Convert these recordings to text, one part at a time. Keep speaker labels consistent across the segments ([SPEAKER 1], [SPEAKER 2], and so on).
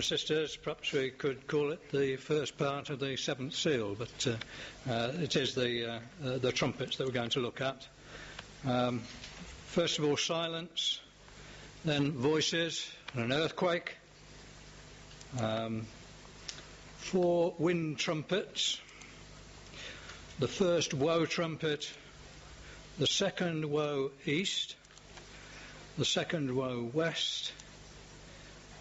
[SPEAKER 1] sisters, perhaps we could call it the first part of the seventh seal, but it is the trumpets that we're going to look at. First of all, silence, then voices and an earthquake, 4 wind trumpets, the first woe trumpet, the second woe east, the second woe west,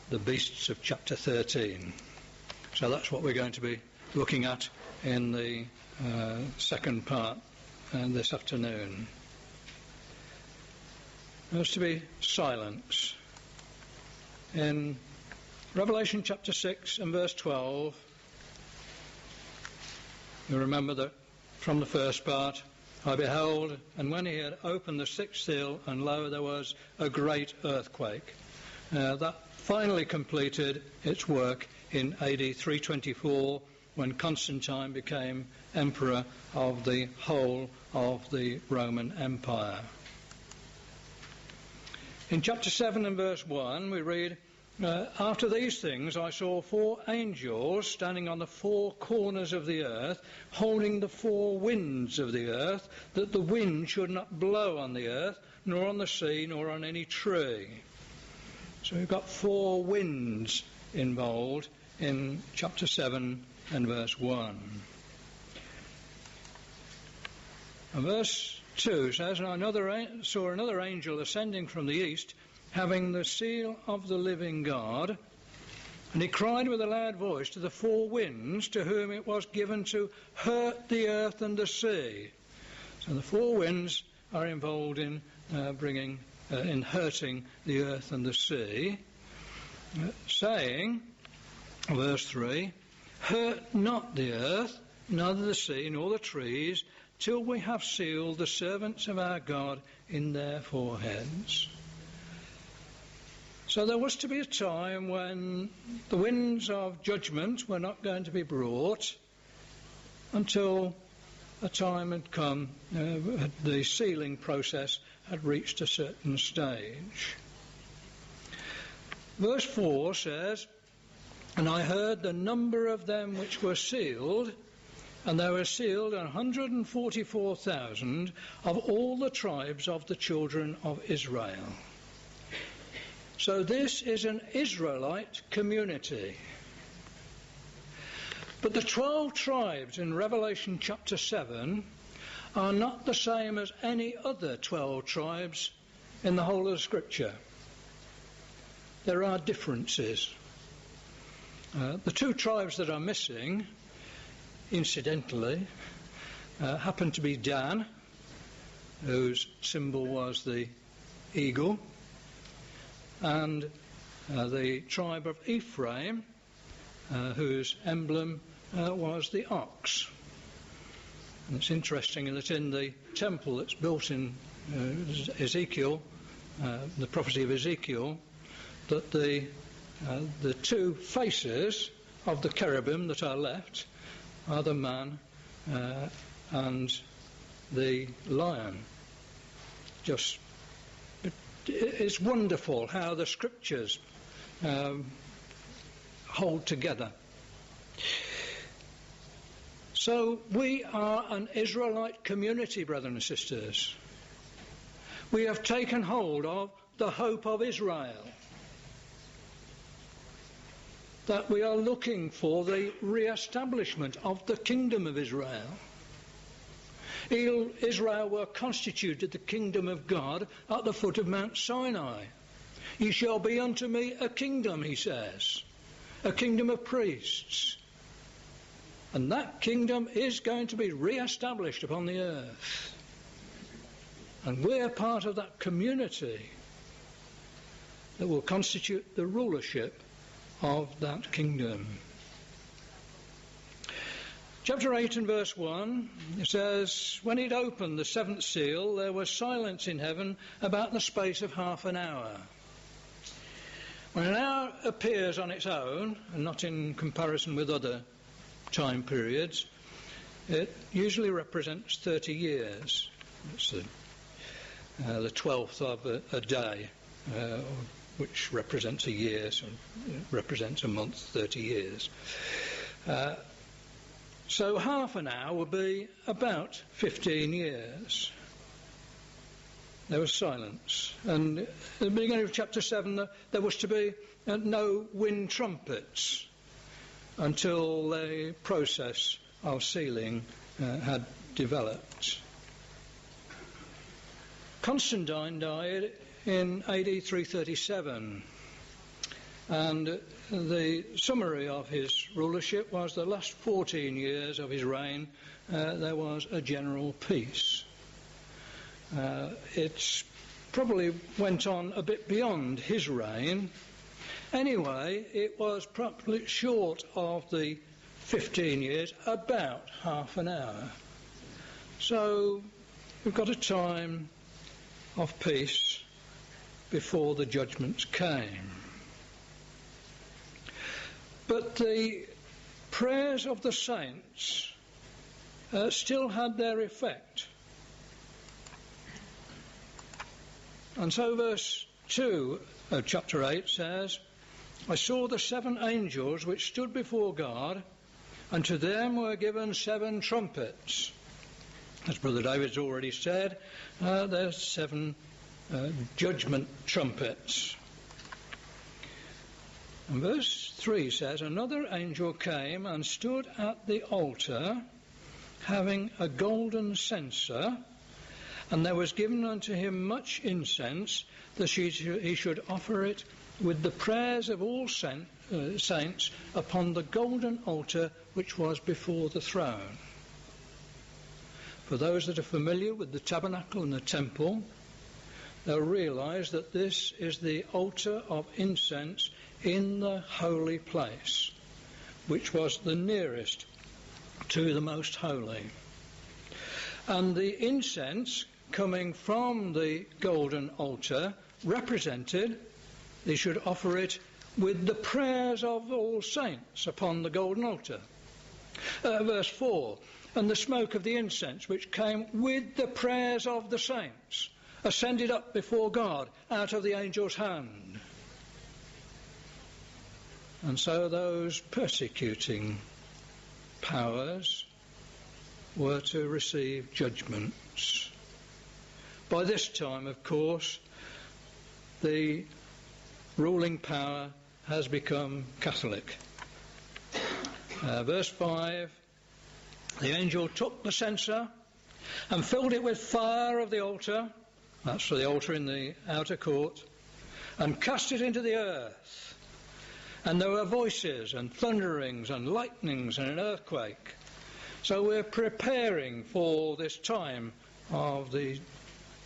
[SPEAKER 1] the beasts of chapter 13. So that's what we're going to be looking at in the second part this afternoon. There's to be silence. In Revelation chapter 6 and verse 12, you remember that from the first part, I beheld, and when he had opened the sixth seal, and lo, there was a great earthquake. That finally completed its work in AD 324, when Constantine became emperor of the whole of the Roman Empire. In chapter 7 and verse 1 we read, after these things I saw 4 angels standing on the 4 corners of the earth, holding the 4 winds of the earth, that the wind should not blow on the earth, nor on the sea, nor on any tree. So we've got 4 winds involved in chapter 7 and verse 1. And verse 2 says, and I saw another angel ascending from the east, having the seal of the living God, and he cried with a loud voice to the 4 winds, to whom it was given to hurt the earth and the sea. So the 4 winds are involved in in hurting the earth and the sea, saying, verse 3, hurt not the earth, neither the sea, nor the trees, till we have sealed the servants of our God in their foreheads. So there was to be a time when the winds of judgment were not going to be brought until a time had come, the sealing process had reached a certain stage. Verse 4 says, and I heard the number of them which were sealed, and there were sealed 144,000 of all the tribes of the children of Israel. So this is an Israelite community. But the 12 tribes in Revelation chapter 7 are not the same as any other 12 tribes in the whole of the Scripture. There are differences. The 2 tribes that are missing, incidentally, happen to be Dan, whose symbol was the eagle, and the tribe of Ephraim, whose emblem was the ox. And it's interesting that in the temple that's built in Ezekiel, the prophecy of Ezekiel, that the 2 faces of the cherubim that are left are the man and the lion. It's wonderful how the Scriptures hold together. So we are an Israelite community, brothers and sisters. We have taken hold of the hope of Israel, that we are looking for the re-establishment of the kingdom of Israel. Israel were constituted the kingdom of God at the foot of Mount Sinai. Ye shall be unto me a kingdom, he says, a kingdom of priests. And that kingdom is going to be re-established upon the earth. And we're part of that community that will constitute the rulership of that kingdom. Chapter 8 and verse 1, it says, when he'd opened the 7th seal, there was silence in heaven about the space of half an hour. When an hour appears on its own, and not in comparison with other time periods, it usually represents 30 years. It's the 12th of a day, which represents a year, so represents a month, 30 years. So half an hour would be about 15 years. There was silence. And at the beginning of chapter 7, there was to be no wind trumpets until the process of sealing had developed. Constantine died in AD 337, and the summary of his rulership was the last 14 years of his reign there was a general peace. It probably went on a bit beyond his reign. Anyway, it was probably short of the 15 years, about half an hour. So we've got a time of peace before the judgments came. But the prayers of the saints still had their effect. And so verse 2 of chapter 8 says, I saw the 7 angels which stood before God, and to them were given 7 trumpets. As Brother David's already said, there's 7 judgment trumpets. And verse 3 says, another angel came and stood at the altar, having a golden censer, and there was given unto him much incense, that he should offer it with the prayers of all saints upon the golden altar which was before the throne. For those that are familiar with the tabernacle and the temple, they'll realise that this is the altar of incense in the holy place, which was the nearest to the most holy. And the incense coming from the golden altar represented they should offer it with the prayers of all saints upon the golden altar. Verse 4, and the smoke of the incense which came with the prayers of the saints ascended up before God out of the angel's hand. And so those persecuting powers were to receive judgments. By this time, of course, the ruling power has become Catholic. Verse 5, the angel took the censer and filled it with fire of the altar, that's for the altar in the outer court, and cast it into the earth. And there were voices and thunderings and lightnings and an earthquake. So we're preparing for this time of the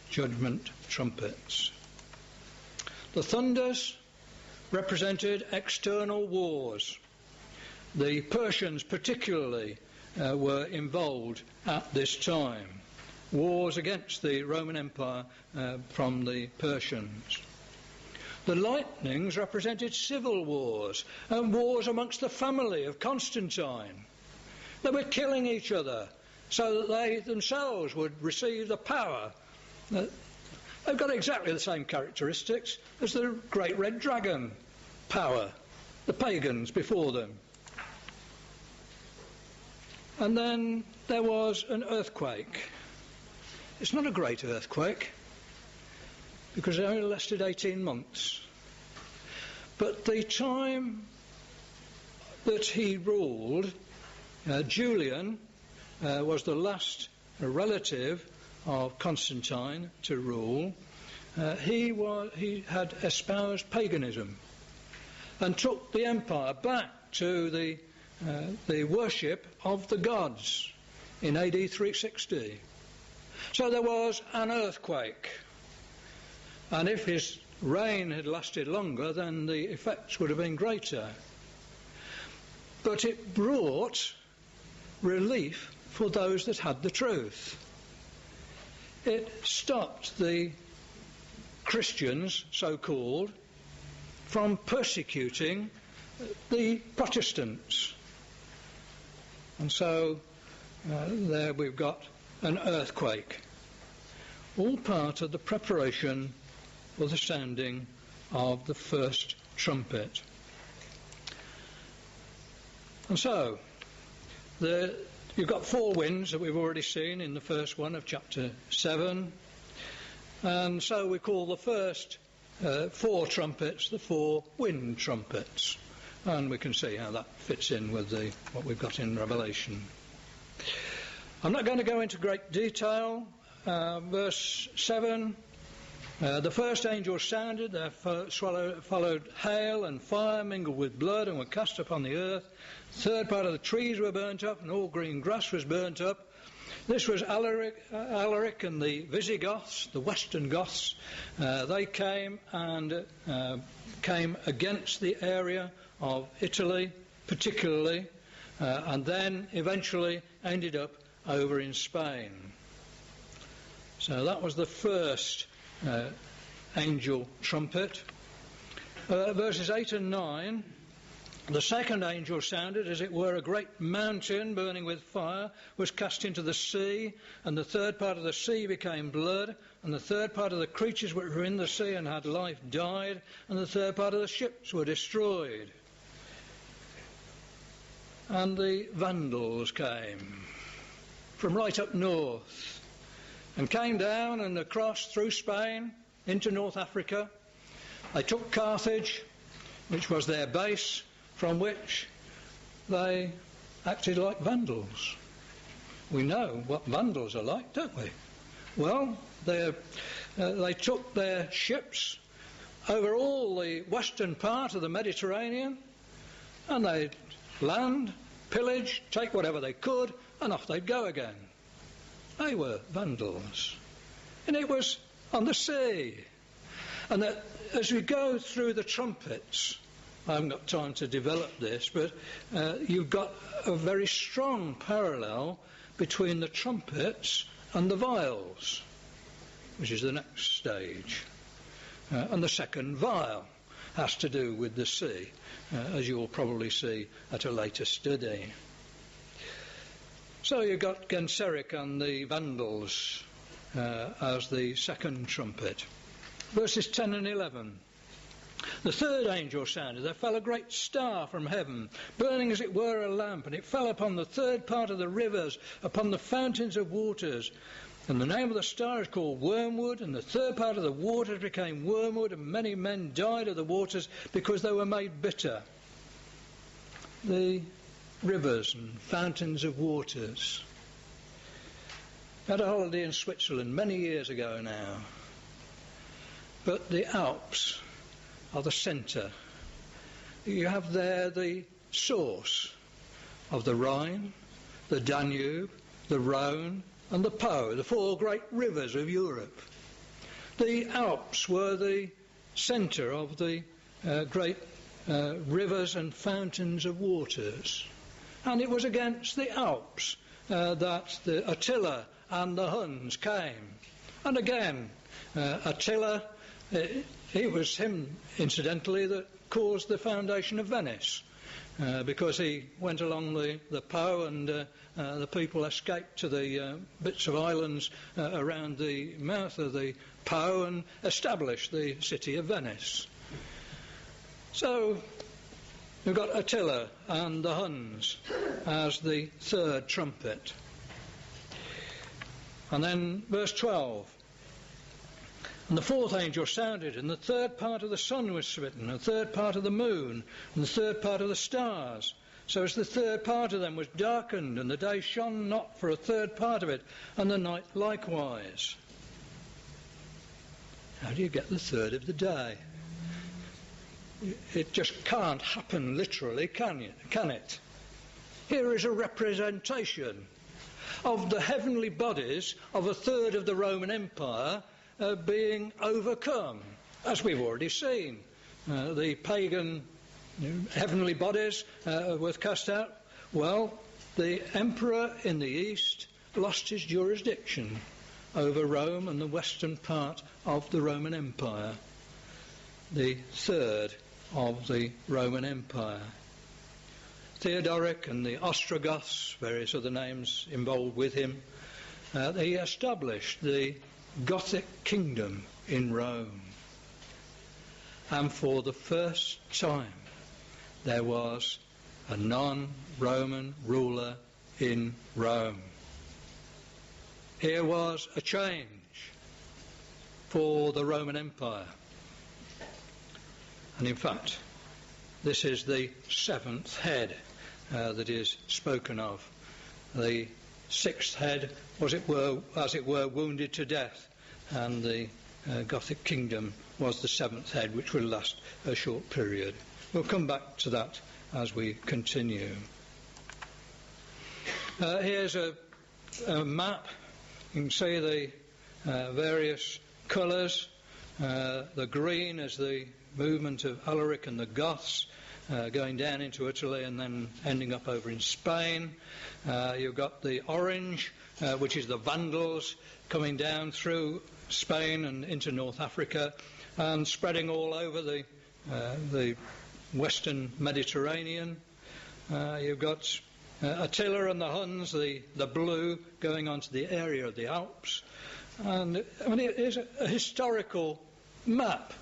[SPEAKER 1] judgment trumpets. The thunders represented external wars. The Persians particularly were involved at this time. Wars against the Roman Empire from the Persians. The lightnings represented civil wars and wars amongst the family of Constantine. They were killing each other so that they themselves would receive the power. They've got exactly the same characteristics as the great red dragon power, the pagans before them. And then there was an earthquake. It's not a great earthquake, because it only lasted 18 months. But the time that he ruled, Julian was the last relative of Constantine to rule. He had espoused paganism and took the empire back to the worship of the gods in AD 360. So there was an earthquake. And if his reign had lasted longer, then the effects would have been greater. But it brought relief for those that had the truth. It stopped the Christians, so-called, from persecuting the Protestants. And so there we've got an earthquake. All part of the preparation for the sounding of the first trumpet. And so, you've got 4 winds that we've already seen in the first one of chapter 7. And so we call the first 4 trumpets the 4 wind trumpets. And we can see how that fits in with what we've got in Revelation. I'm not going to go into great detail. Verse 7, the first angel sounded, there followed hail and fire mingled with blood and were cast upon the earth. The third part of the trees were burnt up and all green grass was burnt up. This was Alaric and the Visigoths, the Western Goths. They came against the area of Italy, particularly, and then eventually ended up over in Spain. So that was the first angel trumpet. Verses 8 and 9, the second angel sounded, as it were, a great mountain burning with fire was cast into the sea, and the third part of the sea became blood, and the third part of the creatures which were in the sea and had life died, and the third part of the ships were destroyed. And the Vandals came from right up north and came down and across through Spain into North Africa. They took Carthage, which was their base, from which they acted like Vandals. We know what Vandals are like, don't we? Well, they took their ships over all the western part of the Mediterranean, and they'd land, pillage, take whatever they could, and off they'd go again. They were Vandals. And it was on the sea. And that as we go through the trumpets, I haven't got time to develop this, but you've got a very strong parallel between the trumpets and the vials, which is the next stage. And the second vial has to do with the sea, as you will probably see at a later study. So you've got Genseric and the Vandals as the second trumpet. Verses 10 and 11. The third angel sounded. There fell a great star from heaven, burning as it were a lamp, and it fell upon the third part of the rivers, upon the fountains of waters. And the name of the star is called Wormwood, and the third part of the waters became wormwood, and many men died of the waters because they were made bitter. The rivers and fountains of waters. I had a holiday in Switzerland many years ago now. But the Alps are the centre. You have there the source of the Rhine, the Danube, the Rhone and the Po, the 4 great rivers of Europe. The Alps were the centre of the great rivers and fountains of waters. And it was against the Alps that the Attila and the Huns came. And again, Attila, it was him, incidentally, that caused the foundation of Venice, because he went along the Po and the people escaped to the bits of islands around the mouth of the Po and established the city of Venice. So we've got Attila and the Huns as the third trumpet. And then verse 12. And the fourth angel sounded, and the third part of the sun was smitten, and the third part of the moon, and the third part of the stars. So as the third part of them was darkened, and the day shone not for a third part of it, and the night likewise. How do you get the third of the day? It just can't happen literally, can it? Here is a representation of the heavenly bodies of a third of the Roman Empire being overcome, as we've already seen. The pagan heavenly bodies were cast out. Well, the emperor in the east lost his jurisdiction over Rome and the western part of the Roman Empire, the third of the Roman Empire. Theodoric and the Ostrogoths, various other names involved with him, he established the Gothic kingdom in Rome. and for the first time there was a non-Roman ruler in Rome. Here was a change for the Roman Empire. And in fact, this is the seventh head that is spoken of. The sixth head, as it were, wounded to death, and the Gothic kingdom was the seventh head, which will last a short period. We'll come back to that as we continue. Here's a map. You can see the various colours. The green is the movement of Alaric and the Goths, going down into Italy and then ending up over in Spain. You've got the orange, which is the Vandals, coming down through Spain and into North Africa and spreading all over the western Mediterranean. You've got Attila and the Huns, the blue, going on to the area of the Alps. And I mean, it is a historical map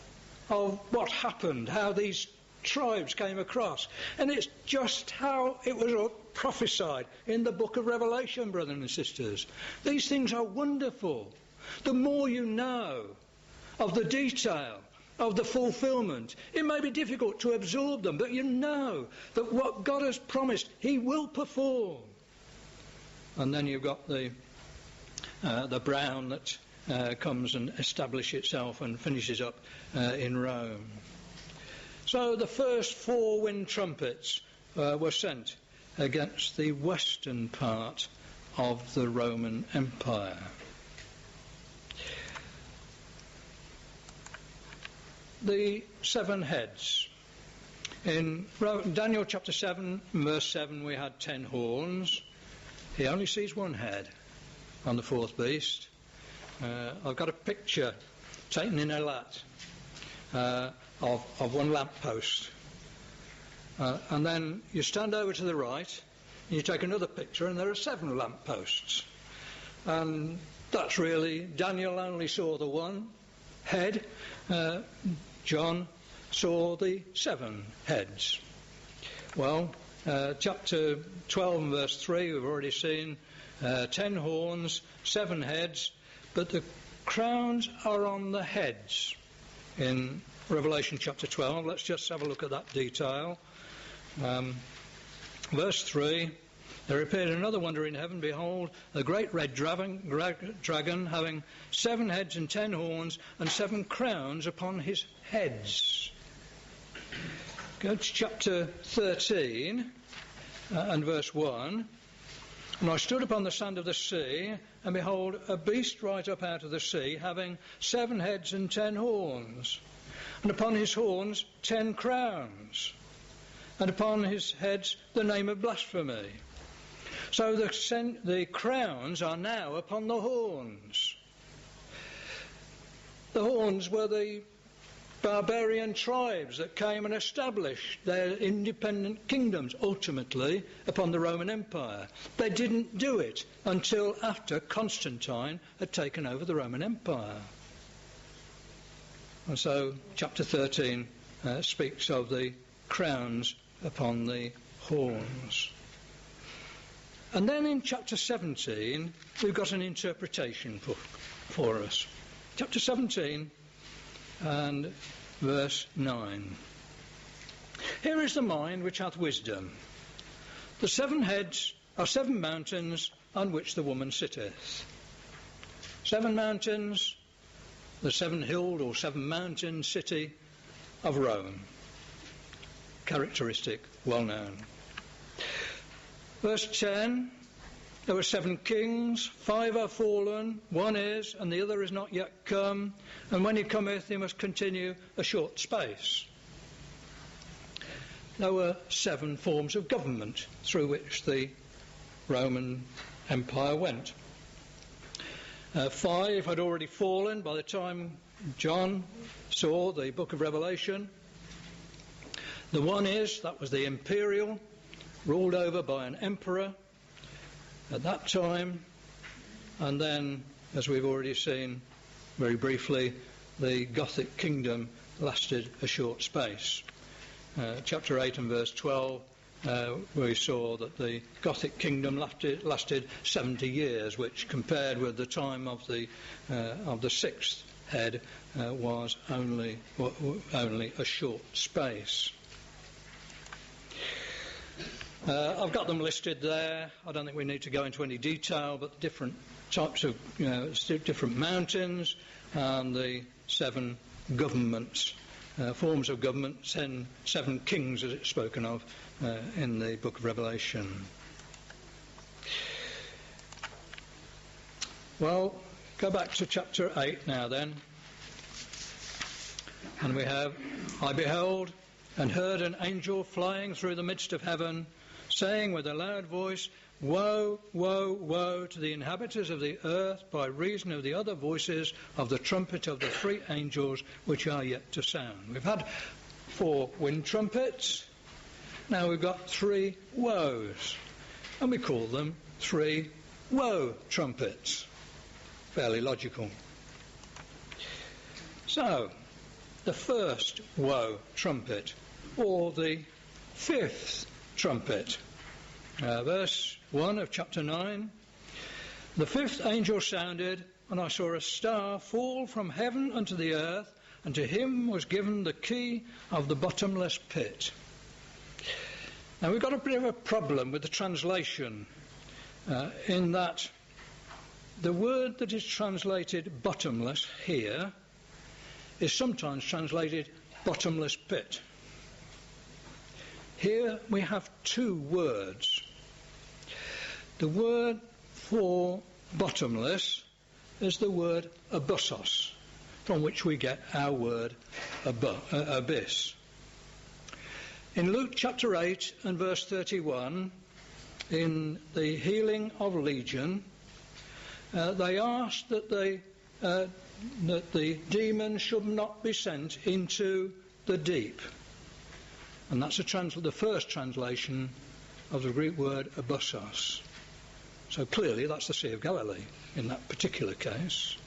[SPEAKER 1] of what happened, how these tribes came across. And it's just how it was prophesied in the book of Revelation, brothers and sisters. These things are wonderful. The more you know of the detail of the fulfillment, it may be difficult to absorb them, but you know that what God has promised, he will perform. And then you've got the brown that comes and establishes itself and finishes up in Rome. So the first 4 wind trumpets were sent against the western part of the Roman Empire. The 7 heads. In Daniel chapter 7, verse 7, we had 10 horns. He only sees 1 head on the 4th beast. I've got a picture taken in Elat of 1 lamppost. And then you stand over to the right, and you take another picture, and there are 7 lampposts. And that's really, Daniel only saw the 1 head. John saw the 7 heads. Well, chapter 12 and verse 3, we've already seen 10 horns, 7 heads, but the crowns are on the heads in Revelation chapter 12. Let's just have a look at that detail. Verse 3, there appeared another wonder in heaven. Behold, a great red dragon having 7 heads and 10 horns and 7 crowns upon his heads. Go to chapter 13 and verse 1. And I stood upon the sand of the sea, and behold, a beast right up out of the sea, having 7 heads and 10 horns, and upon his horns 10 crowns, and upon his heads the name of blasphemy. So the crowns are now upon the horns. The horns were the barbarian tribes that came and established their independent kingdoms, ultimately, upon the Roman Empire. They didn't do it until after Constantine had taken over the Roman Empire. And so chapter 13 speaks of the crowns upon the horns. And then in chapter 17, we've got an interpretation for us. Chapter 17 and verse 9. Here is the mind which hath wisdom. The 7 heads are 7 mountains on which the woman sitteth. 7 mountains, the 7-hilled or 7-mountain city of Rome. Characteristic, well known. Verse 10, there were 7 kings, 5 are fallen, 1 is, and the other is not yet come, and when he cometh he must continue a short space. There were 7 forms of government through which the Roman Empire went. 5 had already fallen by the time John saw the book of Revelation. The 1 is, that was the imperial, ruled over by an emperor at that time, and then, as we've already seen very briefly, the Gothic kingdom lasted a short space. Chapter 8 and verse 12, we saw that the Gothic kingdom lasted 70 years, which compared with the time of the sixth head was only a short space. I've got them listed there. I don't think we need to go into any detail, but different types of, different mountains and the 7 governments, forms of government, 7 kings as it's spoken of in the book of Revelation. Well, go back to chapter 8 now then. And we have, I beheld and heard an angel flying through the midst of heaven, saying with a loud voice, Woe, woe, woe to the inhabitants of the earth by reason of the other voices of the trumpet of the 3 angels which are yet to sound. We've had 4 wind trumpets. Now we've got 3 woes, and we call them 3 woe trumpets. Fairly logical. So, the first woe trumpet, or the 5th trumpet. Verse 1 of chapter 9. The 5th angel sounded, and I saw a star fall from heaven unto the earth, and to him was given the key of the bottomless pit. Now we've got a bit of a problem with the translation, in that the word that is translated bottomless here is sometimes translated bottomless pit. Here we have 2 words. The word for bottomless is the word abyssos, from which we get our word abyss. In Luke chapter 8 and verse 31, in the healing of Legion, they asked that the demon should not be sent into the deep. And that's the first translation of the Greek word abyssos. So clearly that's the Sea of Galilee in that particular case.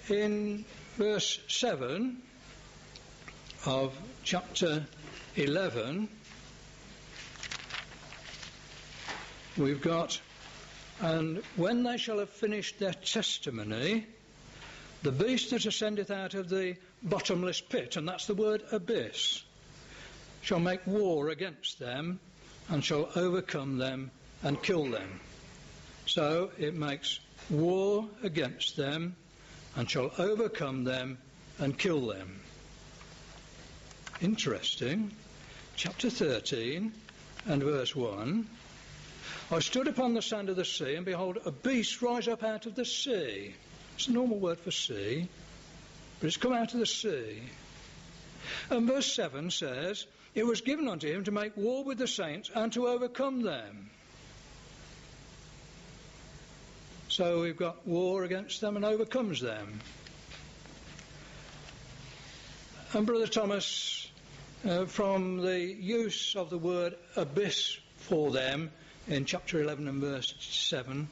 [SPEAKER 1] In verse 7 of chapter 11, we've got, and when they shall have finished their testimony, the beast that ascendeth out of the bottomless pit, and that's the word abyss, shall make war against them, and shall overcome them and kill them. So it makes war against them, and shall overcome them and kill them. Interesting. Chapter 13 and verse 1. I stood upon the sand of the sea, and behold, a beast rise up out of the sea. It's a normal word for sea, but it's come out of the sea. And verse 7 says, it was given unto him to make war with the saints and to overcome them. So we've got war against them and overcomes them. And Brother Thomas, from the use of the word abyss for them in chapter 11 and verse 7,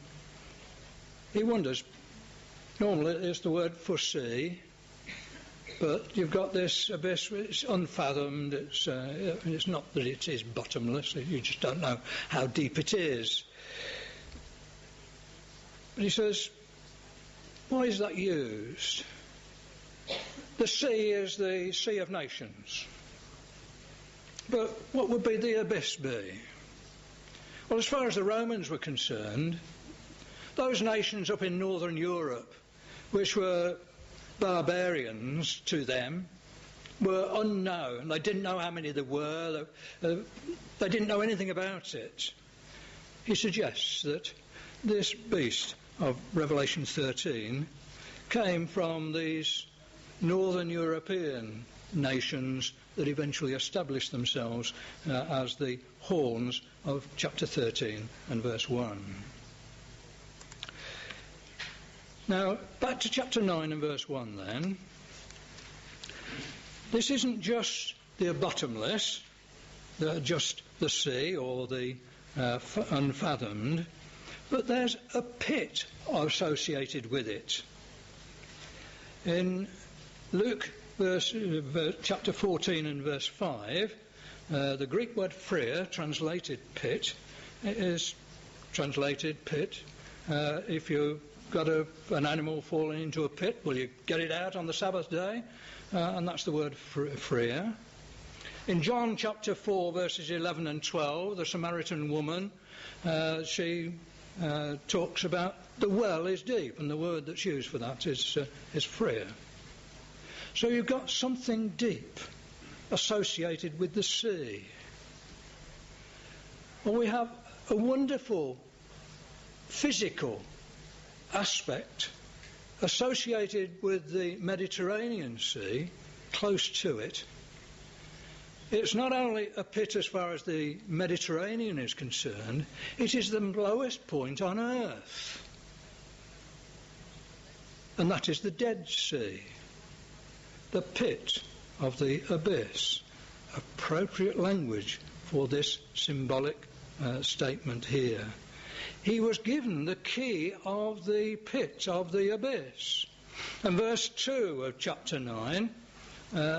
[SPEAKER 1] he wonders, normally it's the word for sea, but you've got this abyss, it's unfathomed, it's not that it is bottomless, you just don't know how deep it is. But he says, why is that used? The sea is the sea of nations. But what would be the abyss be? Well, as far as the Romans were concerned, those nations up in northern Europe, which were barbarians to them, were unknown. They didn't know how many there were. They didn't know anything about it. He suggests that this beast of Revelation 13 came from these northern European nations that eventually established themselves as the horns of chapter 13 and verse 1. Now, back to chapter 9 and verse 1 then. This isn't just the bottomless, just the sea or the unfathomed, but there's a pit associated with it. In Luke chapter 14 and verse 5, the Greek word phria, translated pit, is translated pit. If you've got an animal falling into a pit, well, you get it out on the Sabbath day, and that's the word phria. In John chapter 4 verses 11 and 12, the Samaritan woman, she talks about the well is deep, and the word that's used for that is phria. So you've got something deep associated with the sea. Well, we have a wonderful physical aspect associated with the Mediterranean Sea, close to it. It's not only a pit as far as the Mediterranean is concerned, it is the lowest point on earth. And that is the Dead Sea, the pit of the abyss. Appropriate language for this symbolic statement here. He was given the key of the pit of the abyss. And verse 2 of chapter 9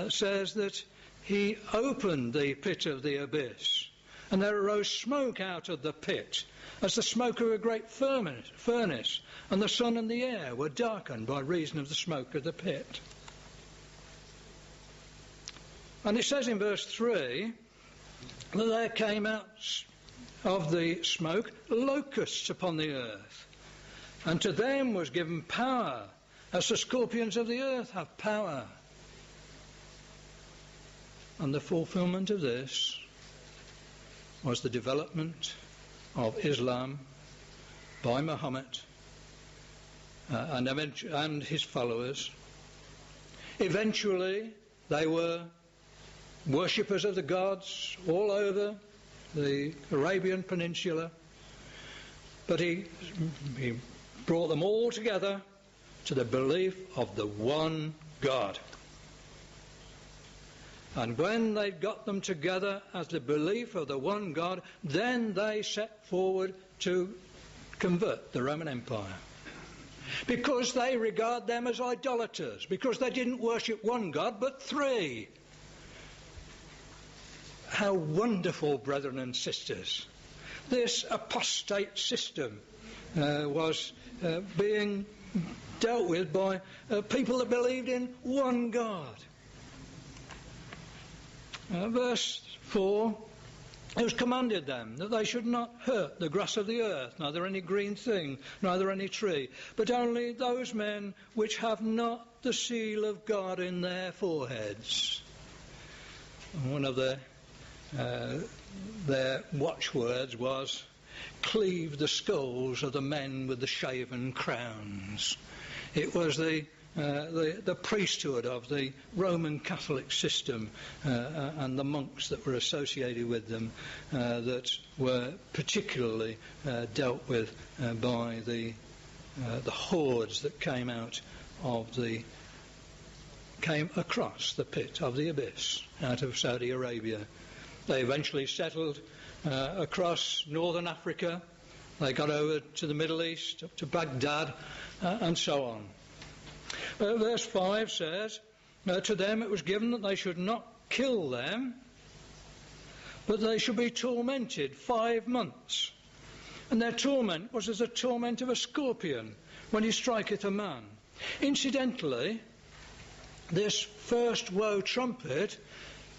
[SPEAKER 1] says that he opened the pit of the abyss, and there arose smoke out of the pit, as the smoke of a great furnace, and the sun and the air were darkened by reason of the smoke of the pit. And it says in verse 3 that there came out of the smoke locusts upon the earth, and to them was given power, as the scorpions of the earth have power. And the fulfillment of this was the development of Islam by Muhammad and his followers. Eventually, they were worshippers of the gods all over the Arabian Peninsula, but he brought them all together to the belief of the one God. And when they got them together as the belief of the one God, then they set forward to convert the Roman Empire. Because they regard them as idolaters, because they didn't worship one God but three. How wonderful, brethren and sisters. This apostate system was being dealt with by people that believed in one God. Verse 4, it was commanded them that they should not hurt the grass of the earth, neither any green thing, neither any tree, but only those men which have not the seal of God in their foreheads. And one of their watchwords was, cleave the skulls of the men with the shaven crowns. It was the priesthood of the Roman Catholic system and the monks that were associated with them that were particularly dealt with by the hordes that came across the pit of the abyss out of Saudi Arabia. They eventually settled across northern Africa. They got over to the Middle East, up to Baghdad, and so on. Verse 5 says, to them it was given that they should not kill them, but they should be tormented 5 months. And their torment was as the torment of a scorpion when he striketh a man. Incidentally, this first woe trumpet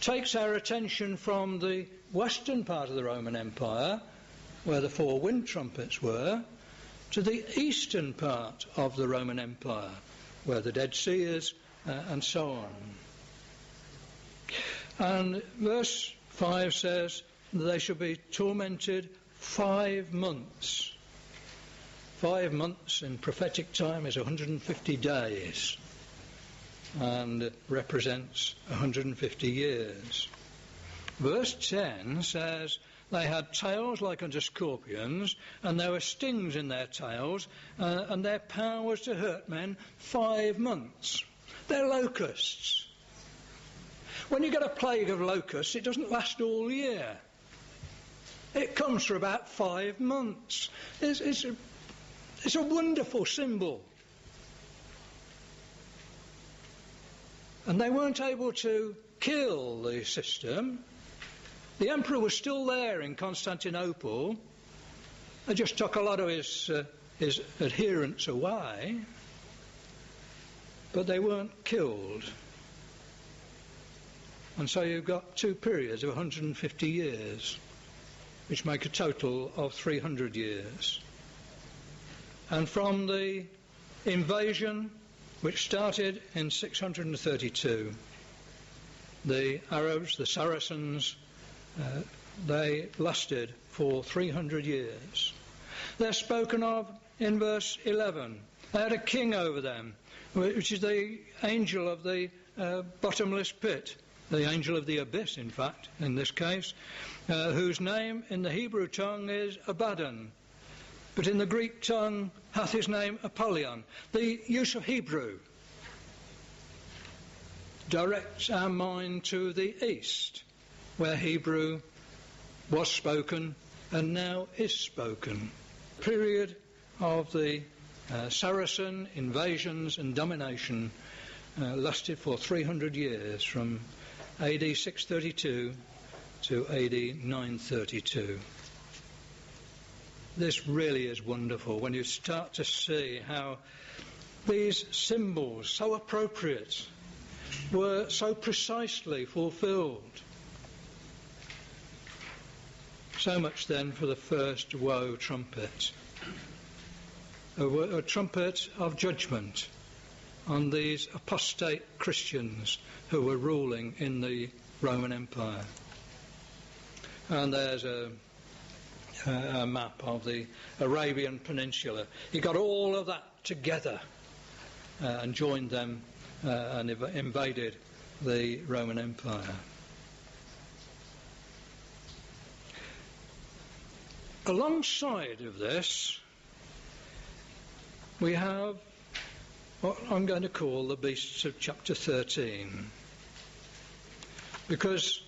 [SPEAKER 1] takes our attention from the western part of the Roman Empire, where the 4 wind trumpets were, to the eastern part of the Roman Empire, where the Dead Sea is, and so on. And verse 5 says that they shall be tormented 5 months. 5 months in prophetic time is 150 days, and represents 150 years. Verse 10 says, they had tails like unto scorpions, and there were stings in their tails, and their power was to hurt men 5 months. They're locusts. When you get a plague of locusts, it doesn't last all year. It comes for about 5 months. It's a wonderful symbol. And they weren't able to kill the system. The emperor was still there in Constantinople. They just took a lot of his adherents away, but they weren't killed. And so you've got two periods of 150 years, which make a total of 300 years. And from the invasion, which started in 632, the Arabs, the Saracens, they lasted for 300 years. They're spoken of in verse 11. They had a king over them, which is the angel of the bottomless pit, the angel of the abyss, in fact, in this case, whose name in the Hebrew tongue is Abaddon, but in the Greek tongue hath his name Apollyon. The use of Hebrew directs our mind to the east, where Hebrew was spoken and now is spoken. The period of the Saracen invasions and domination lasted for 300 years, from AD 632 to AD 932. This really is wonderful when you start to see how these symbols, so appropriate, were so precisely fulfilled. So much then for the first woe trumpet. A trumpet of judgment on these apostate Christians who were ruling in the Roman Empire. And there's a map of the Arabian Peninsula. He got all of that together and joined them and invaded the Roman Empire. Alongside of this, we have what I'm going to call the beasts of chapter 13, because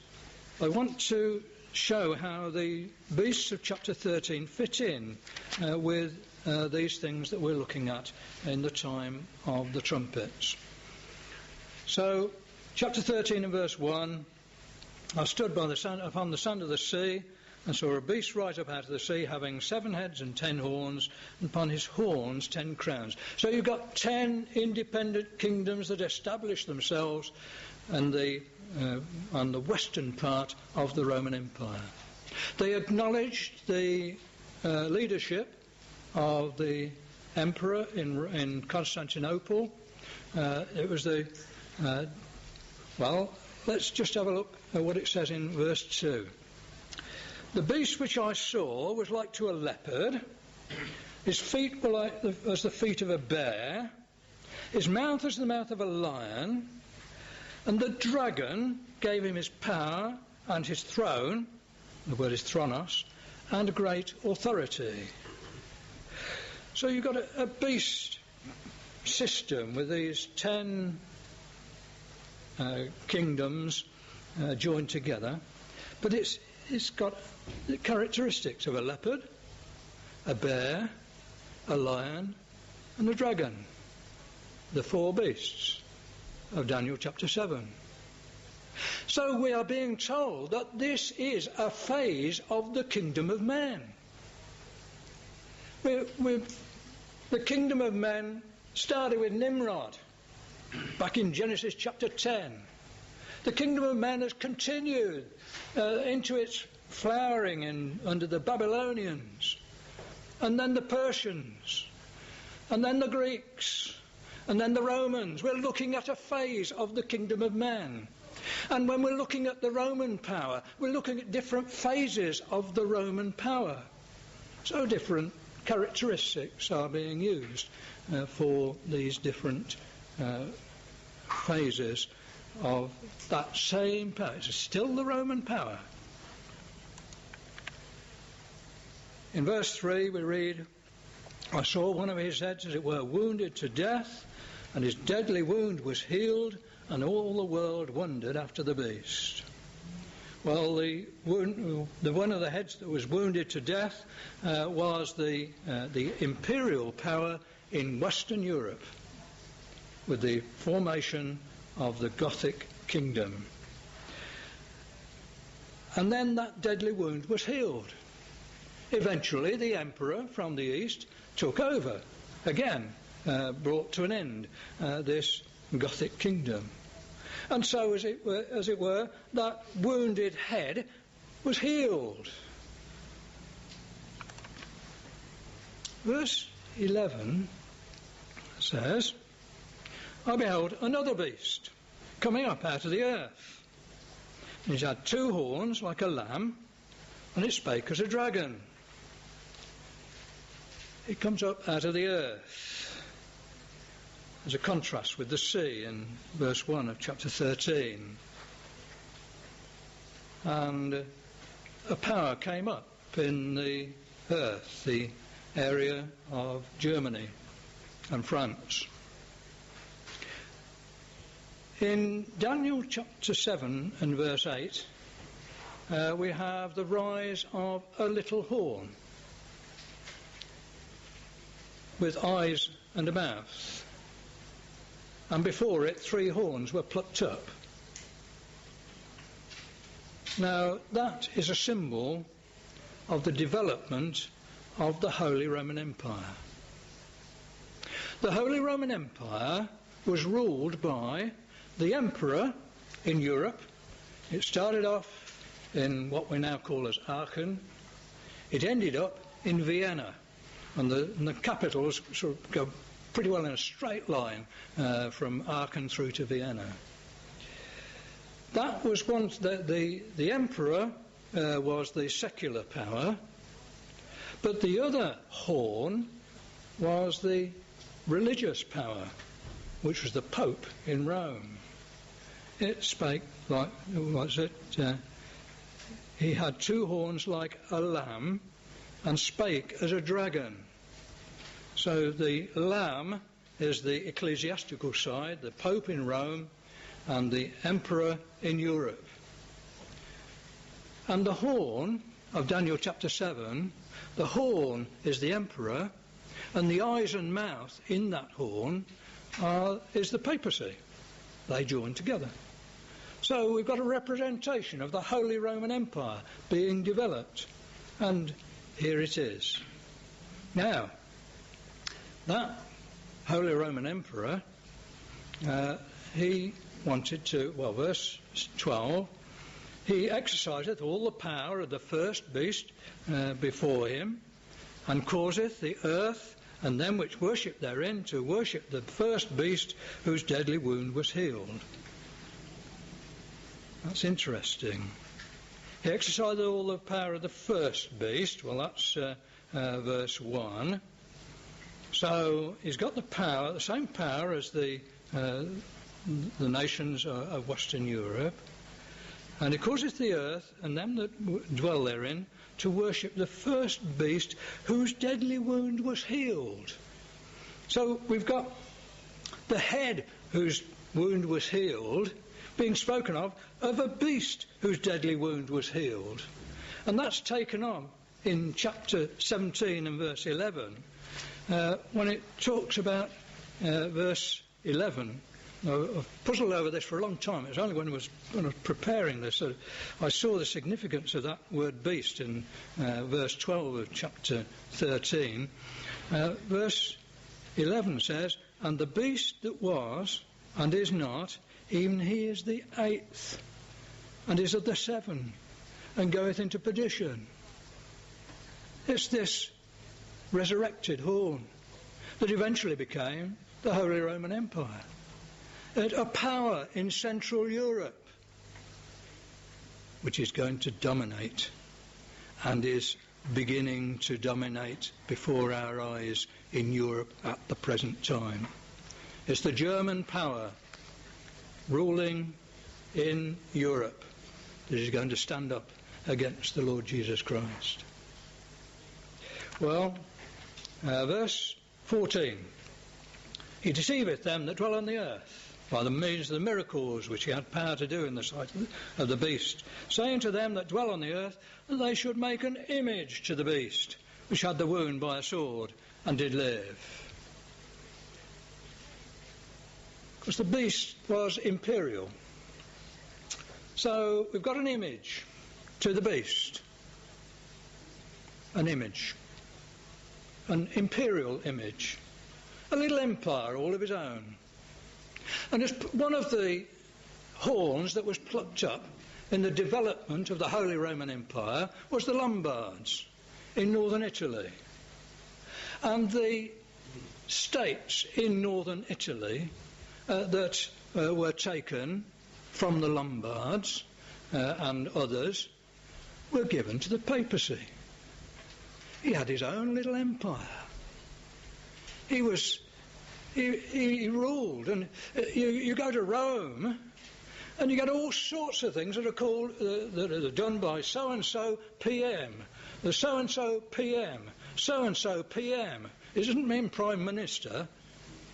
[SPEAKER 1] I want to show how the beasts of chapter 13 fit in with these things that we're looking at in the time of the trumpets. So, chapter 13 and verse 1, I stood upon the sand of the sea, and saw a beast rise up out of the sea, having 7 heads and 10 horns, and upon his horns 10 crowns. So you've got 10 independent kingdoms that establish themselves on the western part of the Roman Empire. They acknowledged the leadership of the emperor in Constantinople. It was let's just have a look at what it says in verse 2. The beast which I saw was like to a leopard. His feet were like as the feet of a bear. His mouth as the mouth of a lion. And the dragon gave him his power and his throne, the word is thronos, and great authority. So you've got a beast system with these 10 kingdoms joined together, but it's got the characteristics of a leopard, a bear, a lion, and a dragon, the 4 beasts of Daniel chapter 7. So we are being told that this is a phase of the kingdom of man. The kingdom of man started with Nimrod back in Genesis chapter 10. The kingdom of man has continued into its flowering under the Babylonians, and then the Persians, and then the Greeks, and then the Romans. We're looking at a phase of the kingdom of man. And when we're looking at the Roman power, we're looking at different phases of the Roman power. So different characteristics are being used for these different phases of that same power. It's still the Roman power. In verse 3 we read, I saw one of his heads as it were wounded to death, and his deadly wound was healed, and all the world wondered after the beast. Well, the one of the heads that was wounded to death was the imperial power in Western Europe, with the formation of the Gothic kingdom. And then that deadly wound was healed. Eventually the emperor from the east took over, again brought to an end this Gothic kingdom. And so, as it were, that wounded head was healed. Verse 11 says, I beheld another beast coming up out of the earth. And it had 2 horns like a lamb, and it spake as a dragon. It comes up out of the earth. There's a contrast with the sea in verse 1 of chapter 13. And a power came up in the earth, the area of Germany and France. In Daniel chapter 7 and verse 8, we have the rise of a little horn with eyes and a mouth, and before it 3 horns were plucked up. Now that is a symbol of the development of the Holy Roman Empire. The Holy Roman Empire was ruled by the emperor in Europe. It started off in what we now call as Aachen. It ended up in Vienna, and the capitals sort of go pretty well in a straight line from Aachen through to Vienna. That was once the emperor was the secular power, but the other horn was the religious power, which was the Pope in Rome. It spake like, he had 2 horns like a lamb, and spake as a dragon. So the lamb is the ecclesiastical side, the Pope in Rome, and the emperor in Europe. And the horn of Daniel chapter 7, the horn is the emperor, and the eyes and mouth in that horn is the papacy. They join together. So we've got a representation of the Holy Roman Empire being developed, and here it is. Now, that Holy Roman Emperor, he wanted to, verse 12, he exerciseth all the power of the first beast before him, and causeth the earth and them which worship therein to worship the first beast whose deadly wound was healed. That's interesting. He exercised all the power of the first beast. Well, that's verse 1. So he's got the power, the same power as the nations of Western Europe. And he causeth the earth and them that dwell therein to worship the first beast whose deadly wound was healed. So we've got the head whose wound was healed being spoken of a beast whose deadly wound was healed. And that's taken on in chapter 17 and verse 11 when it talks about verse 11. I've puzzled over this for a long time. It was only when I was preparing this that I saw the significance of that word beast in verse 12 of chapter 13. Verse 11 says, and the beast that was and is not, even he is the 8th, and is of the 7, and goeth into perdition. It's this resurrected horn that eventually became the Holy Roman Empire. A power in Central Europe which is going to dominate and is beginning to dominate before our eyes in Europe at the present time. It's the German power ruling in Europe that is going to stand up against the Lord Jesus Christ. Well, verse 14. He deceiveth them that dwell on the earth by the means of the miracles which he had power to do in the sight of the beast, saying to them that dwell on the earth that they should make an image to the beast, which had the wound by a sword, and did live. because the beast was imperial. So we've got an image to the beast, an image, an imperial image, a little empire all of his own. And it's one of the horns that was plucked up in the development of the Holy Roman Empire was the Lombards in northern Italy. And the states in northern Italy that were taken from the Lombards and others were given to the papacy. He had his own little empire. He ruled, and you go to Rome and you get all sorts of things that are called that are done by so and so PM, the so and so PM, so and so PM. It doesn't mean Prime Minister.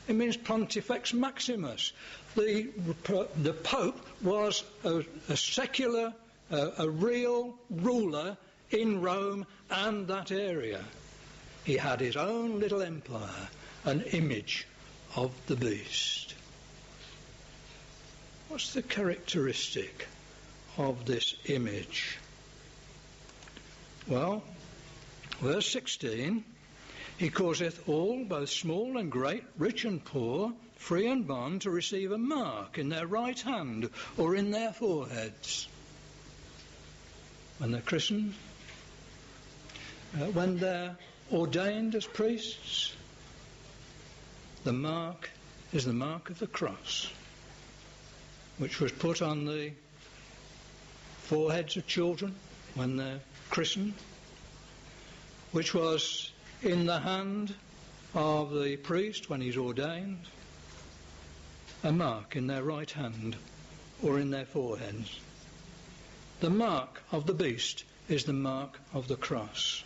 [SPEAKER 1] It means Pontifex Maximus. The Pope was a secular, a real ruler in Rome and that area. He had his own little empire, an image of the beast. What's the characteristic of this image? Well, verse 16, he causeth all, both small and great, rich and poor, free and bond, to receive a mark in their right hand or in their foreheads. When they're christened, when they're ordained as priests, the mark is the mark of the cross, which was put on the foreheads of children when they're christened, which was in the hand of the priest when he's ordained, a mark in their right hand or in their foreheads. The mark of the beast is the mark of the cross.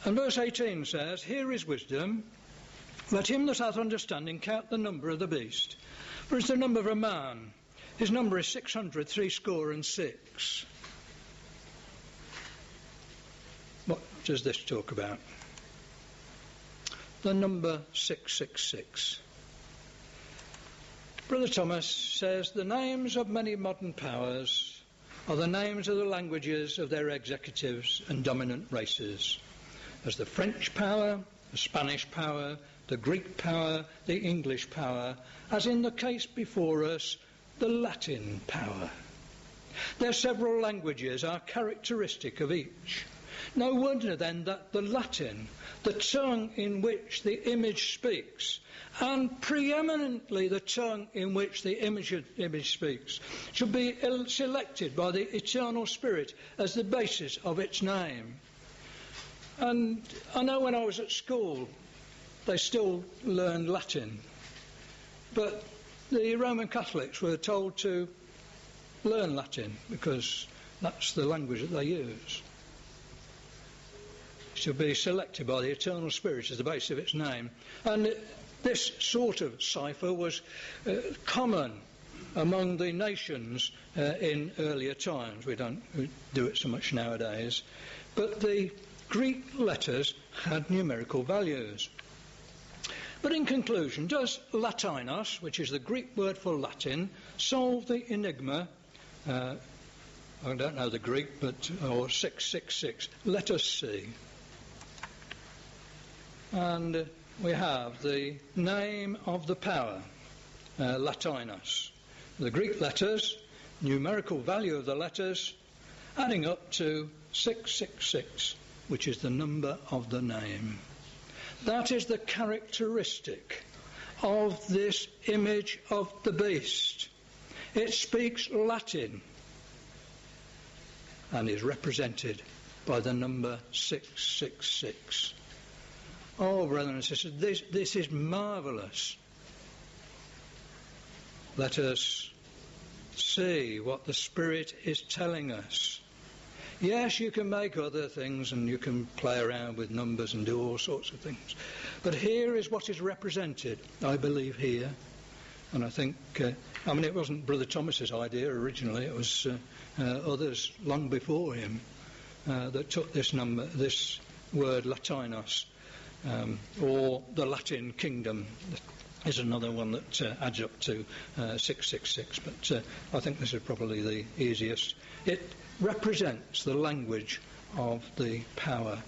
[SPEAKER 1] And verse 18 says, here is wisdom, let him that hath understanding count the number of the beast, for it's the number of a man. His number is 666. What does this talk about? The number 666. Brother Thomas says the names of many modern powers are the names of the languages of their executives and dominant races, as the French power, the Spanish power, the Greek power, the English power, as in the case before us, the Latin power. Their several languages are characteristic of each. No wonder then that the Latin, the tongue in which the image speaks, and preeminently the tongue in which the image speaks, should be selected by the Eternal Spirit as the basis of its name. And I know when I was at school, they still learned Latin, but the Roman Catholics were told to learn Latin because that's the language that they use. It should be selected by the Eternal Spirit as the basis of its name. And this sort of cipher was common among the nations in earlier times. We don't do it so much nowadays. But the Greek letters had numerical values. But in conclusion, does Latinos, which is the Greek word for Latin, solve the enigma? I don't know the Greek, or 666. Let us see. And we have the name of the power, Latinos. The Greek letters, numerical value of the letters, adding up to 666, which is the number of the name. That is the characteristic of this image of the beast. It speaks Latin and is represented by the number 666. Oh, brothers and sisters, this is marvellous. Let us see what the Spirit is telling us. Yes, you can make other things and you can play around with numbers and do all sorts of things. But here is what is represented, I believe, here. And I think, it wasn't Brother Thomas's idea originally. It was others long before him that took this word Latinos, or the Latin kingdom, is another one that adds up to 666, but I think this is probably the easiest. It represents the language of the power,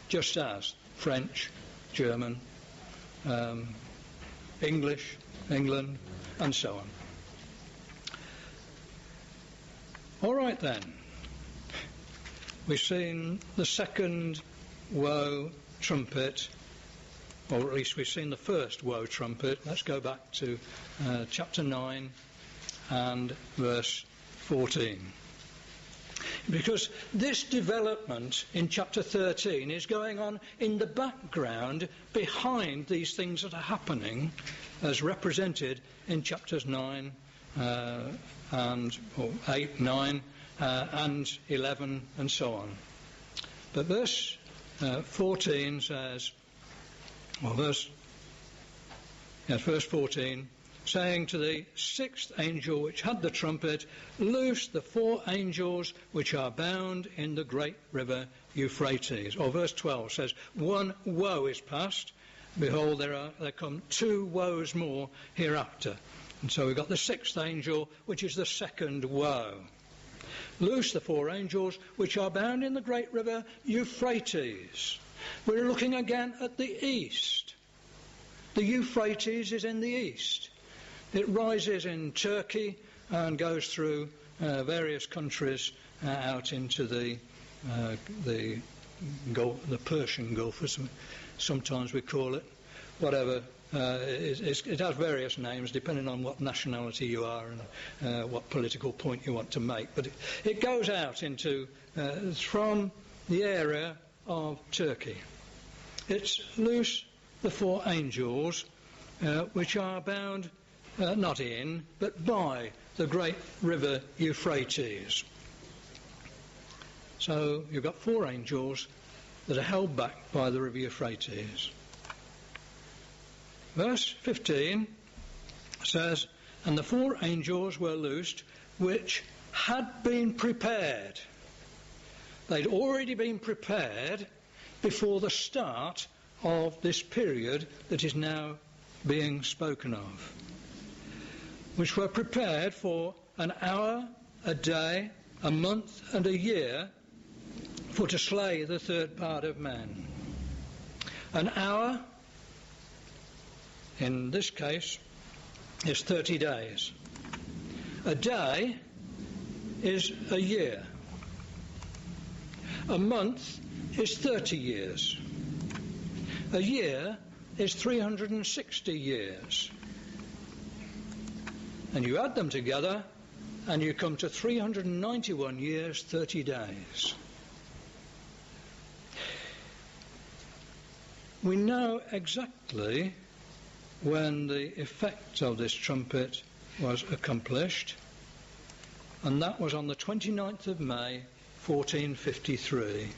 [SPEAKER 1] just as French, German, English, England, and so on. All right then, we've seen the second woe trumpet, or at least we've seen the first woe trumpet. Let's go back to chapter 9 and verse 14. Because this development in chapter 13 is going on in the background behind these things that are happening as represented in chapters 9 or 8, 9 and 11 and so on. But verse 14 says, verse 14, saying to the sixth angel which had the trumpet, loose the 4 angels which are bound in the great river Euphrates. Or verse 12 says, 1 woe is past, behold there come 2 woes more hereafter. And so we've got the 6th angel, which is the second woe. Loose the 4 angels which are bound in the great river Euphrates. We're looking again at the east. The Euphrates is in the east. It rises in Turkey and goes through various countries out into the Gulf, the Persian Gulf, as sometimes we call it. Whatever, it has various names depending on what nationality you are and what political point you want to make. But it goes out into from the area of Turkey. It's loose the 4 angels which are bound not in but by the great river Euphrates. So you've got 4 angels that are held back by the river Euphrates. Verse 15 says, and the 4 angels were loosed which had been prepared. They'd already been prepared before the start of this period that is now being spoken of, which were prepared for an hour, a day, a month and a year, for to slay the 3rd part of men. An hour, in this case, is 30 days. A day is a year. A month is 30 years. A year is 360 years. And you add them together and you come to 391 years, 30 days. We know exactly when the effect of this trumpet was accomplished, and that was on the 29th of May 1453.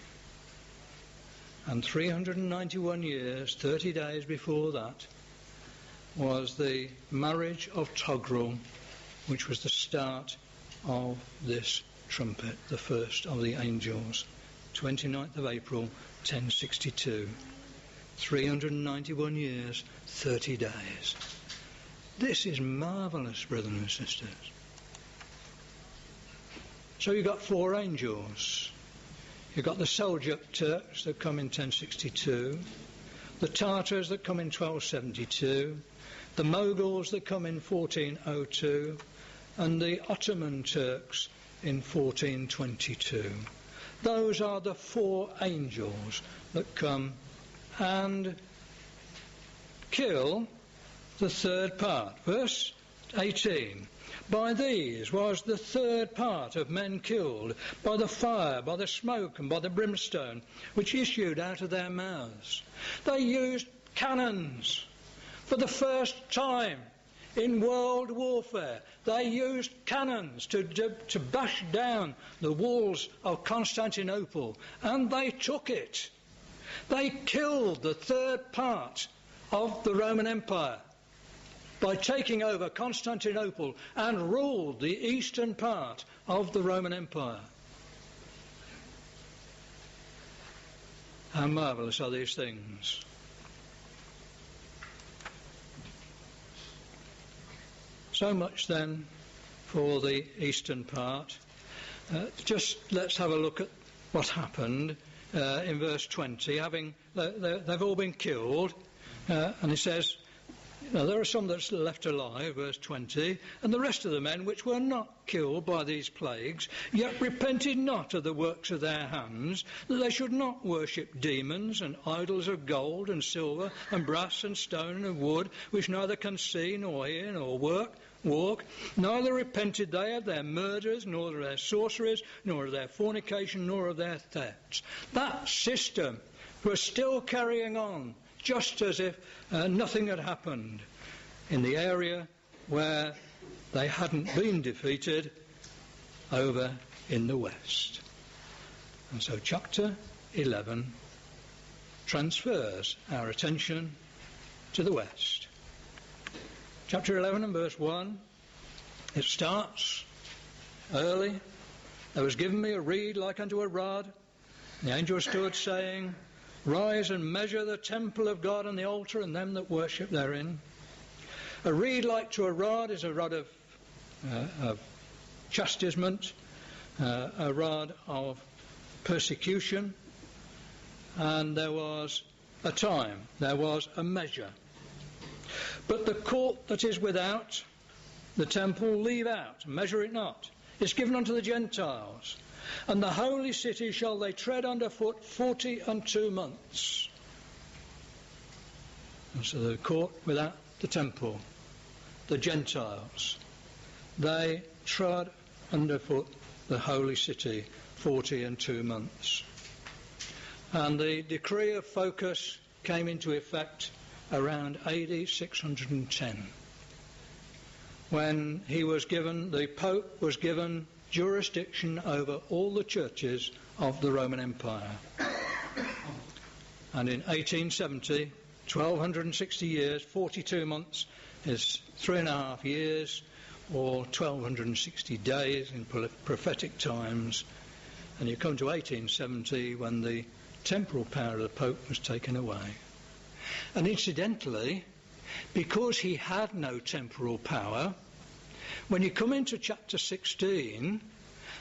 [SPEAKER 1] And 391 years, 30 days before that, was the marriage of Togrul, which was the start of this trumpet, the first of the angels. 29th of April 1062. 391 years, 30 days. This is marvellous, brothers and sisters. So you've got 4 angels. You've got the Seljuk Turks that come in 1062, the Tartars that come in 1272, the Moguls that come in 1402, and the Ottoman Turks in 1422. Those are the 4 angels that come and kill the 3rd part. Verse 18. By these was the 3rd part of men killed, by the fire, by the smoke, and by the brimstone, which issued out of their mouths. They used cannons for the first time in world warfare. They used cannons to bash down the walls of Constantinople, and they took it. They killed the 3rd part of the Roman Empire by taking over Constantinople and ruled the eastern part of the Roman Empire. How marvellous are these things. So much then for the eastern part. Just let's have a look at what happened in verse 20. They've all been killed, and he says, there are some that's left alive, verse 20, and the rest of the men which were not killed by these plagues, yet repented not of the works of their hands, that they should not worship demons and idols of gold and silver and brass and stone and wood, which neither can see nor hear nor walk, neither repented they of their murders, nor of their sorceries, nor of their fornication, nor of their thefts. That system was still carrying on, just as if nothing had happened in the area where they hadn't been defeated over in the west. And so chapter 11 transfers our attention to the west. Chapter 11 and verse 1, it starts early. There was given me a reed like unto a rod. The angel stood, saying, Rise and measure the temple of God and the altar and them that worship therein. A reed like to a rod is a rod of chastisement, a rod of persecution, and there was a time, there was a measure. But the court that is without the temple leave out, measure it not. It's given unto the Gentiles. And the holy city shall they tread under foot 42 months. And so the court without the temple, the Gentiles, they trod underfoot the holy city 42 months. And the decree of focus came into effect around AD 610, when the Pope was given jurisdiction over all the churches of the Roman Empire. And in 1870, 1260 years, 42 months is 3.5 years, or 1260 days in prophetic times. And you come to 1870 when the temporal power of the Pope was taken away. And incidentally, because he had no temporal power, when you come into chapter 16,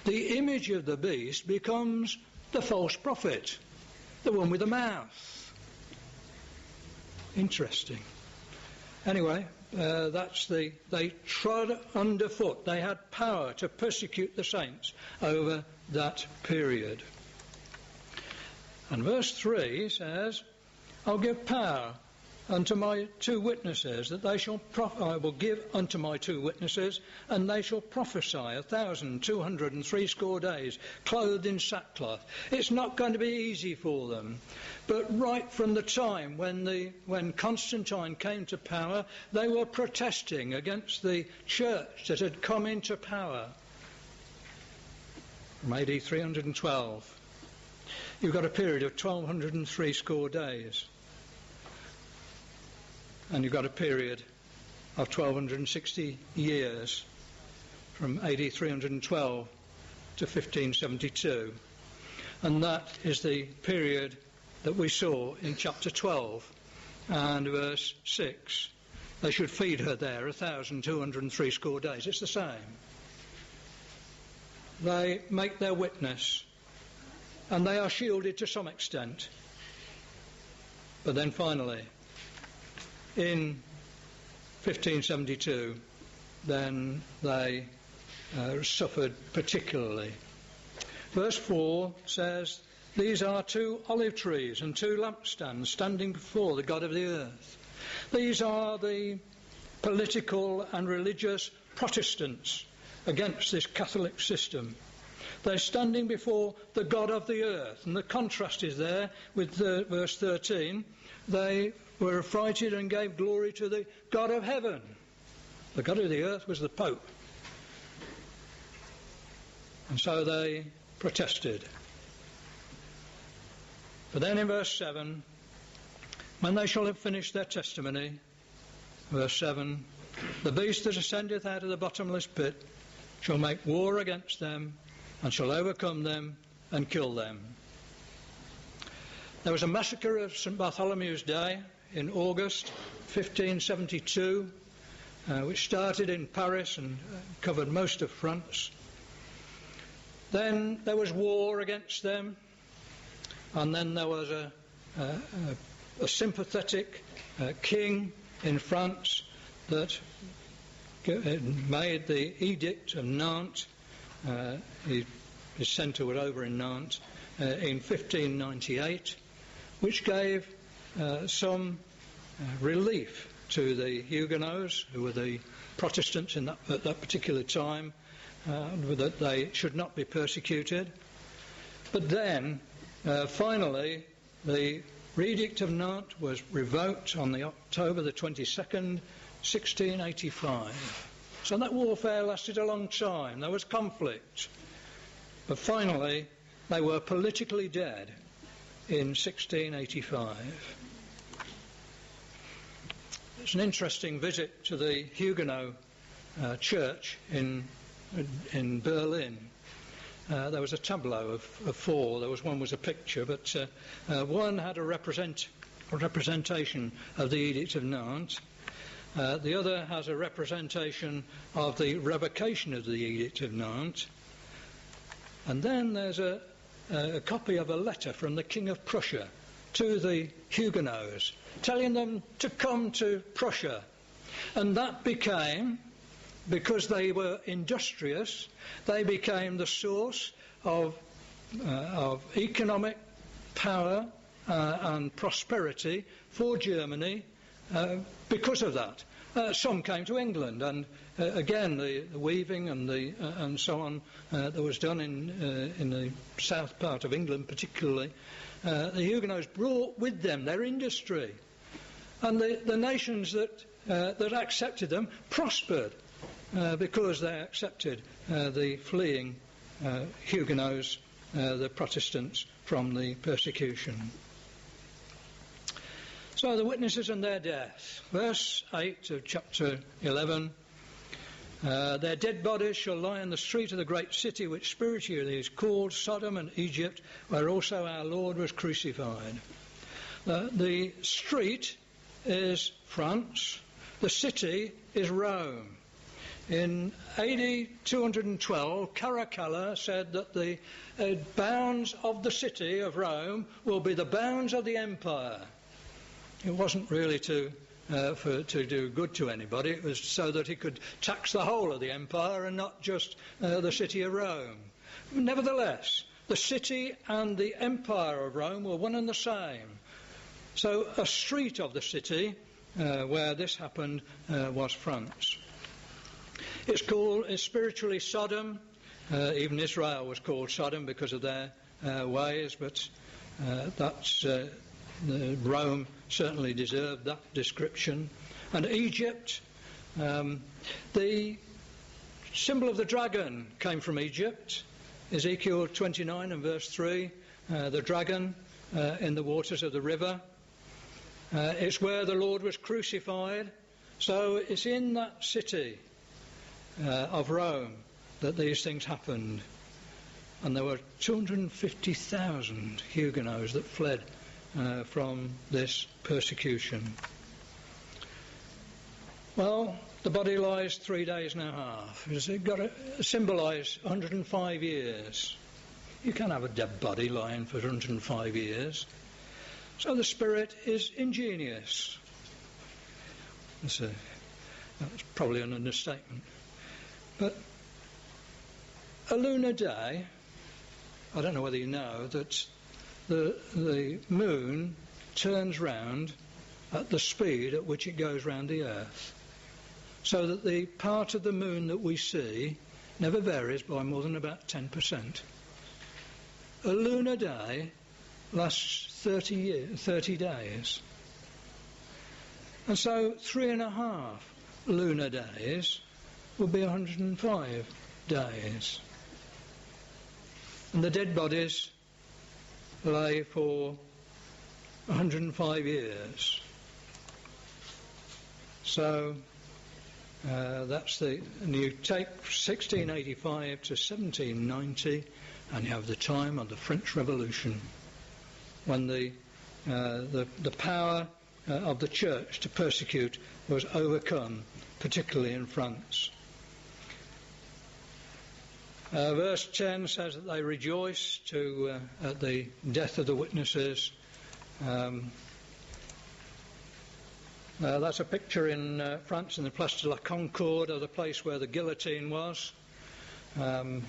[SPEAKER 1] the image of the beast becomes the false prophet, the one with the mouth. Interesting. Anyway, they trod underfoot. They had power to persecute the saints over that period. And verse 3 says, I'll give power unto my 2 witnesses, that they shall I will give unto my 2 witnesses, and they shall prophesy 1,260 days, clothed in sackcloth. It's not going to be easy for them. But right from the time when Constantine came to power, they were protesting against the church that had come into power. From AD 312, you've got a period of 1,260 days. And you've got a period of 1,260 years, from AD 312 to 1572. And that is the period that we saw in chapter 12 and verse 6. They should feed her there 1,260 days. It's the same. They make their witness, and they are shielded to some extent. But then finally, in 1572, then they suffered particularly. Verse 4 says, These are 2 olive trees and 2 lampstands standing before the God of the earth. These are the political and religious Protestants against this Catholic system. They're standing before the God of the earth. And the contrast is there with verse 13. They were affrighted and gave glory to the God of heaven. The God of the earth was the Pope. And so they protested. But then in verse 7, when they shall have finished their testimony, verse 7, the beast that ascendeth out of the bottomless pit shall make war against them, and shall overcome them and kill them. There was a massacre of St. Bartholomew's Day in August 1572, which started in Paris and covered most of France. Then there was war against them, and then there was a sympathetic king in France that made the Edict of Nantes. His centre was over in Nantes in 1598, which gave some relief to the Huguenots, who were the Protestants at that particular time, that they should not be persecuted. But then, finally, the Edict of Nantes was revoked on the October the 22nd, 1685. So that warfare lasted a long time. There was conflict. But finally, they were politically dead in 1685. It's an interesting visit to the Huguenot church in Berlin. There was a tableau of four. There was one was a picture, but one had a representation of the Edict of Nantes. The other has a representation of the revocation of the Edict of Nantes. And then there's a copy of a letter from the King of Prussia to the Huguenots, telling them to come to Prussia. And that became, because they were industrious, they became the source of economic power and prosperity for Germany because of that. Some came to England, and again the weaving and so on that was done in the south part of England particularly. The Huguenots brought with them their industry, and the nations that accepted them prospered because they accepted the fleeing Huguenots, the Protestants, from the persecution. So the witnesses and their death. Verse 8 of chapter 11. Their dead bodies shall lie in the street of the great city, which spiritually is called Sodom and Egypt, where also our Lord was crucified. The street is France. The city is Rome. In AD 212, Caracalla said that the bounds of the city of Rome will be the bounds of the empire. It wasn't really to do good to anybody. It was so that he could tax the whole of the empire and not just the city of Rome. Nevertheless, the city and the empire of Rome were one and the same. So a street of the city where this happened was France. It's spiritually Sodom. Even Israel was called Sodom because of their ways, but that's Rome certainly deserved that description. And Egypt, the symbol of the dragon came from Egypt. Ezekiel 29 and verse 3, the dragon in the waters of the river. It's where the Lord was crucified. So it's in that city of Rome that these things happened. And there were 250,000 Huguenots that fled from this persecution. Well, the body lies 3 days and a half. It's got to symbolise 105 years. You can't have a dead body lying for 105 years. So the spirit is ingenious. That's probably an understatement. But a lunar day, I don't know whether you know, that the moon turns round at the speed at which it goes round the earth, so that the part of the moon that we see never varies by more than about 10%. A lunar day lasts 30 days. And so 3.5 lunar days will be 105 days. And the dead bodies lay for 105 years. So that's and you take 1685 to 1790, and you have the time of the French Revolution, when the power of the church to persecute was overcome particularly in France. Verse 10 says that they rejoiced at the death of the witnesses. That's a picture in France in the Place de la Concorde, of the place where the guillotine was. And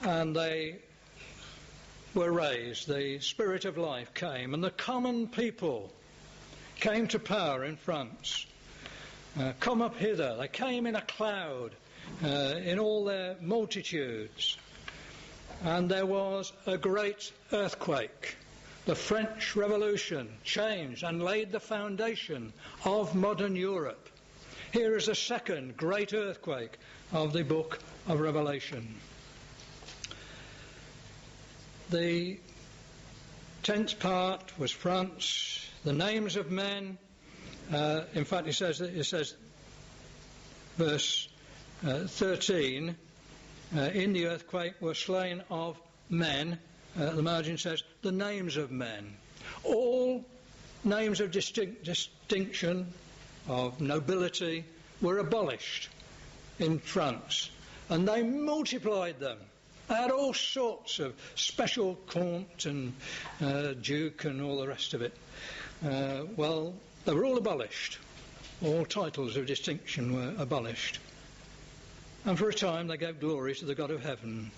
[SPEAKER 1] they were raised. The spirit of life came, and the common people came to power in France. Come up hither. They came in a cloud, in all their multitudes. And there was a great earthquake. The French Revolution changed and laid the foundation of modern Europe. Here is a second great earthquake of the book of Revelation. The 10th part was France. The names of men, in fact it says verse 13, in the earthquake were slain of men. The margin says the names of men. All names of distinction, of nobility, were abolished in France, and they multiplied them. They had all sorts of special comte and duke and all the rest of it. Well, they were all abolished. All titles of distinction were abolished. And for a time they gave glory to the God of heaven.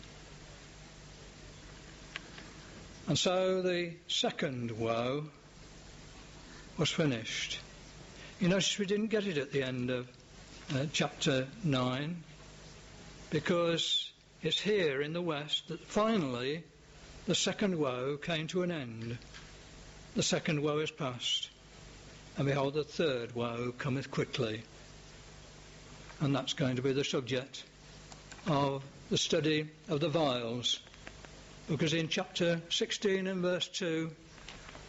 [SPEAKER 1] And so the second woe was finished. You notice we didn't get it at the end of chapter 9, because it's here in the West that finally the second woe came to an end. The second woe is past, and behold, the third woe cometh quickly. And that's going to be the subject of the study of the vials, because in chapter 16 and verse 2,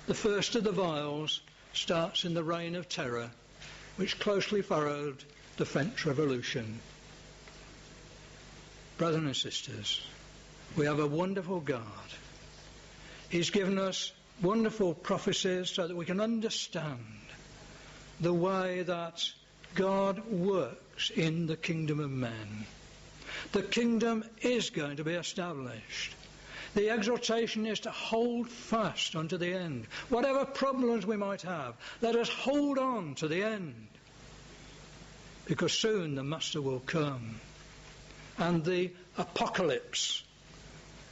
[SPEAKER 1] the first of the vials starts in the reign of terror, which closely followed the French Revolution. Brothers and sisters, we have a wonderful God. He's given us wonderful prophecies so that we can understand the way that God works in the kingdom of men. The kingdom is going to be established. The exhortation is to hold fast unto the end. Whatever problems we might have, let us hold on to the end, because soon the Master will come. And the apocalypse,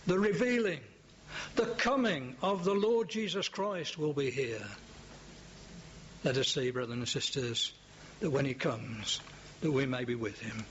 [SPEAKER 1] the revealing, the coming of the Lord Jesus Christ will be here. Let us see, brothers and sisters, that when he comes, that we may be with him.